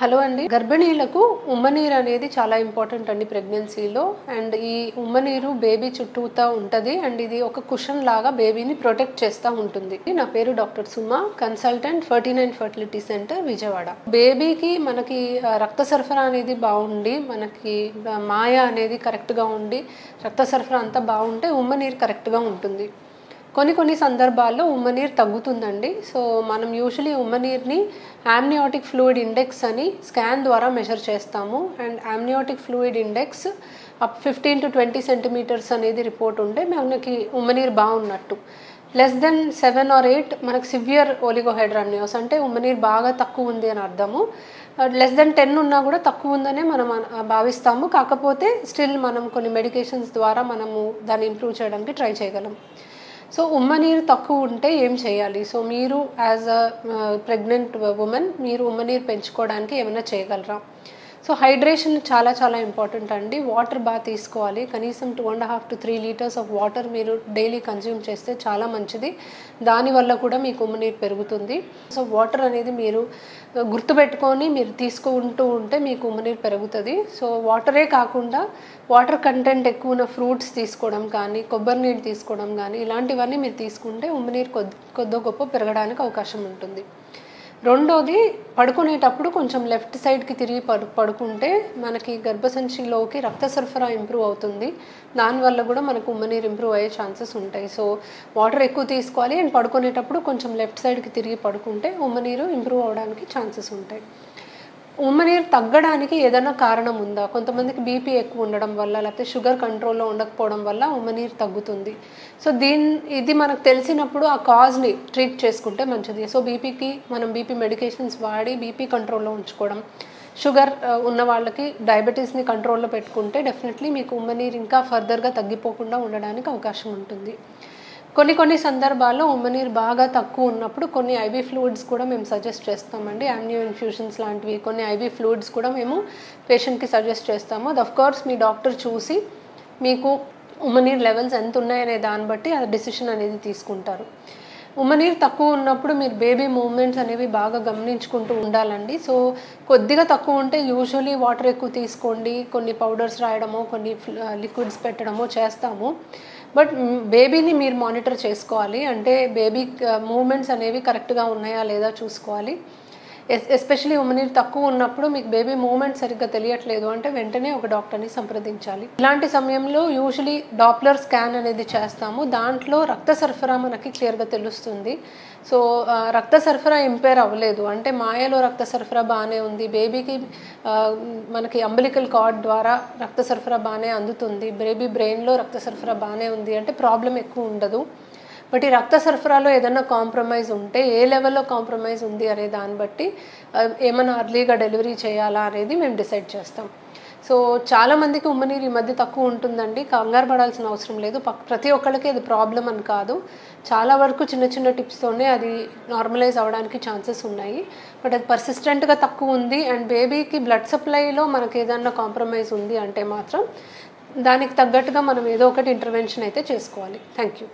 Hello అండి. గర్భిణీలకు ఉమ్మనీరు అనేది చాలా ఇంపార్టెంట్ అండి ప్రెగ్నెన్సీలో. అండ్ ఈ ఉమ్మనీరు బేబీ చుట్టూతా ఉంటుంది అండ్ ఇది ఒక కుషన్ లాగా బేబీని ప్రొటెక్ట్ చేస్తూ ఉంటుంది. నా పేరు డాక్టర్ సుమా, కన్సల్టెంట్ 49 ఫర్టిలిటీ సెంటర్ విజయవాడ. బేబీకి మనకి రక్త సరఫరా అనేది బాగుండి, మనకి మాయ అనేది కరెక్ట్గా ఉండి, రక్త సరఫరా అంతా బాగుంటే ఉమ్మనీరు కరెక్ట్గా ఉంటుంది. కొన్ని సందర్భాల్లో ఉమ్మనీరు తగ్గుతుందండి. సో మనం యూజువలీ ఉమ్మనీరుని ఆమ్నియాటిక్ ఫ్లూయిడ్ ఇండెక్స్ అని స్కాన్ ద్వారా మెజర్ చేస్తాము. And amniotic fluid index 15 to 20 centimetres అనేది రిపోర్ట్ ఉంటే మనకి ఉమ్మనీరు బాగున్నట్టు. లెస్ దెన్ 7 or 8 మనకు సివియర్ ఓలిగోహైడ్రానియోస్ అంటే ఉమ్మనీరు బాగా తక్కువ ఉంది అని అర్థము. లెస్ దెన్ 10 ఉన్నా కూడా తక్కువ ఉందనే మనం భావిస్తాము. కాకపోతే స్టిల్ మనం కొన్ని మెడికేషన్స్ ద్వారా మనము దాన్ని ఇంప్రూవ్ చేయడానికి ట్రై చేయగలం. సో ఉమ్మనీరు తక్కువ ఉంటే ఏం చేయాలి? సో మీరు యాజ్ అ ప్రెగ్నెంట్ ఉమెన్ మీరు ఉమ్మనీరు పెంచుకోవడానికి ఏమైనా చేయగలరా? సో హైడ్రేషన్ చాలా ఇంపార్టెంట్ అండి. వాటర్ బాగా తీసుకోవాలి. కనీసం 2.5 to 3 లీటర్స్ ఆఫ్ వాటర్ మీరు డైలీ కన్జ్యూమ్ చేస్తే చాలా మంచిది. దానివల్ల కూడా మీకు ఉమ్మనీరు పెరుగుతుంది. సో వాటర్ అనేది మీరు గుర్తుపెట్టుకొని మీరు తీసుకుంటూ ఉంటే మీకు ఉమ్మనీరు పెరుగుతుంది. సో వాటరే కాకుండా వాటర్ కంటెంట్ ఎక్కువ ఉన్న ఫ్రూట్స్ తీసుకోవడం కానీ, కొబ్బరి నీళ్ళు తీసుకోవడం కానీ ఇలాంటివన్నీ మీరు తీసుకుంటే ఉమ్మనీరు కొద్దో గొప్ప పెరగడానికి అవకాశం ఉంటుంది. రెండోది, పడుకునేటప్పుడు కొంచెం లెఫ్ట్ సైడ్కి తిరిగి పడుకుంటే మనకి గర్భసంచిలోకి రక్త సరఫరా ఇంప్రూవ్ అవుతుంది. దానివల్ల కూడా మనకు ఉమ్మనీరు ఇంప్రూవ్ అయ్యే ఛాన్సెస్ ఉంటాయి. సో వాటర్ ఎక్కువ తీసుకోవాలి అండ్ పడుకునేటప్పుడు కొంచెం లెఫ్ట్ సైడ్కి తిరిగి పడుకుంటే ఉమ్మనీరు ఇంప్రూవ్ అవడానికి ఛాన్సెస్ ఉంటాయి. ఉమ్మనీరు తగ్గడానికి ఏదైనా కారణం ఉందా? కొంతమందికి బీపీ ఎక్కువ ఉండడం వల్ల, లేకపోతే షుగర్ కంట్రోల్లో ఉండకపోవడం వల్ల ఉమ్మనీరు తగ్గుతుంది. సో ఇది మనకు తెలిసినప్పుడు ఆ కాజ్ని ట్రీట్ చేసుకుంటే మంచిది. సో బీపీకి మనం బీపీ మెడికేషన్స్ వాడి బీపీ కంట్రోల్లో ఉంచుకోవడం, షుగర్ ఉన్న వాళ్ళకి డయాబెటీస్ని కంట్రోల్లో పెట్టుకుంటే డెఫినెట్లీ మీకు ఉమ్మనీరు ఇంకా ఫర్దర్గా తగ్గిపోకుండా ఉండడానికి అవకాశం ఉంటుంది. కొన్ని సందర్భాల్లో ఉమ్మనీరు బాగా తక్కువ ఉన్నప్పుడు కొన్ని ఐవీ ఫ్లూయిడ్స్ కూడా మేము సజెస్ట్ చేస్తామండి. ఆమ్నియో ఇన్ఫ్యూషన్స్ లాంటివి కొన్ని ఐవీ ఫ్లూయిడ్స్ కూడా మేము పేషెంట్కి సజెస్ట్ చేస్తాము. అది ఆఫ్కోర్స్ మీ డాక్టర్ చూసి మీకు ఉమ్మనీరు లెవెల్స్ ఎంత ఉన్నాయనే దాన్ని బట్టి ఆ డెసిషన్ అనేది తీసుకుంటారు. ఉమ్మనీరు తక్కువ ఉన్నప్పుడు మీరు బేబీ మూవ్మెంట్స్ అనేవి బాగా గమనించుకుంటూ ఉండాలండి. సో కొద్దిగా తక్కువ ఉంటే యూజువలీ వాటర్ ఎక్కువ తీసుకోండి, కొన్ని పౌడర్స్ రాయడమో, కొన్ని లిక్విడ్స్ పెట్టడమో చేస్తాము. బట్ బేబీని మీరు మానిటర్ చేసుకోవాలి. అంటే బేబీ మూవ్మెంట్స్ అనేవి కరెక్ట్గా ఉన్నాయా లేదా చూసుకోవాలి. ఎస్పెషలీ ఉమ్మనీరు తక్కువ ఉన్నప్పుడు మీకు బేబీ మూవ్మెంట్ సరిగ్గా తెలియట్లేదు అంటే వెంటనే ఒక డాక్టర్ని సంప్రదించాలి. ఇలాంటి సమయంలో యూజువలీ డాప్లర్ స్కాన్ అనేది చేస్తాము. దాంట్లో రక్త సరఫరా మనకి క్లియర్గా తెలుస్తుంది. సో రక్త సరఫరా ఇంపేర్ అవ్వలేదు అంటే మాయలో రక్త సరఫరా బాగానే ఉంది, బేబీకి మనకి అంబలికల్ కార్డ్ ద్వారా రక్త సరఫరా బాగానే అందుతుంది, బేబీ బ్రెయిన్లో రక్త సరఫరా బాగానే ఉంది అంటే ప్రాబ్లం ఎక్కువ ఉండదు. బట్ ఈ రక్త సరఫరాలో ఏదైనా కాంప్రమైజ్ ఉంటే ఏ లెవెల్లో కాంప్రమైజ్ ఉంది అనే దాన్ని బట్టి ఏమైనా అర్లీగా డెలివరీ చేయాలా అనేది మేము డిసైడ్ చేస్తాం. సో చాలామందికి ఉమ్మనీరు ఈ మధ్య తక్కువ ఉంటుందండి. కంగారు పడాల్సిన అవసరం లేదు. ప్రతి ఒక్కరికి అది ప్రాబ్లం అని కాదు. చాలా వరకు చిన్న టిప్స్తోనే అది నార్మలైజ్ అవ్వడానికి ఛాన్సెస్ ఉన్నాయి. బట్ అది పర్సిస్టెంట్గా తక్కువ ఉంది అండ్ బేబీకి బ్లడ్ సప్లైలో మనకి ఏదైనా కాంప్రమైజ్ ఉంది అంటే మాత్రం దానికి తగ్గట్టుగా మనం ఏదో ఒకటి ఇంటర్వెన్షన్ అయితే చేసుకోవాలి. Thank you.